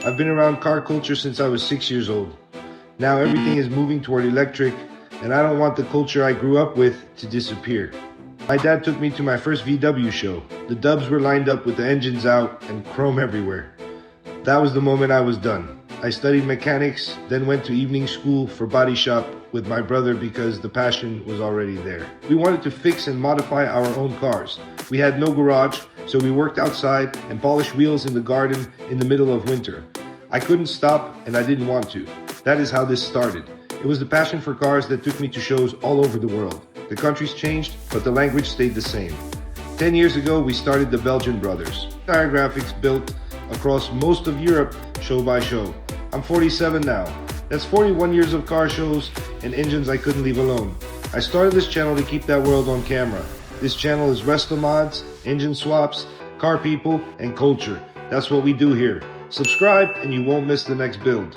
I've been around car culture since I was 6 years old. Now everything is moving toward electric, and I don't want the culture I grew up with to disappear. My dad took me to my first VW show. The dubs were lined up with the engines out and chrome everywhere. That was the moment I was done. I studied mechanics, then went to evening school for body shop with my brother because the passion was already there. We wanted to fix and modify our own cars. We had no garage, so we worked outside and polished wheels in the garden in the middle of winter. I couldn't stop and I didn't want to. That is how this started. It was the passion for cars that took me to shows all over the world. The countries changed, but the language stayed the same. 10 years ago, we started the Belgian Brothers. Tire graphics built across most of Europe, show by show. I'm 47 now. That's 41 years of car shows and engines I couldn't leave alone. I started this channel to keep that world on camera. This channel is Restomods, engine swaps, car people, and culture. That's what we do here. Subscribe and you won't miss the next build.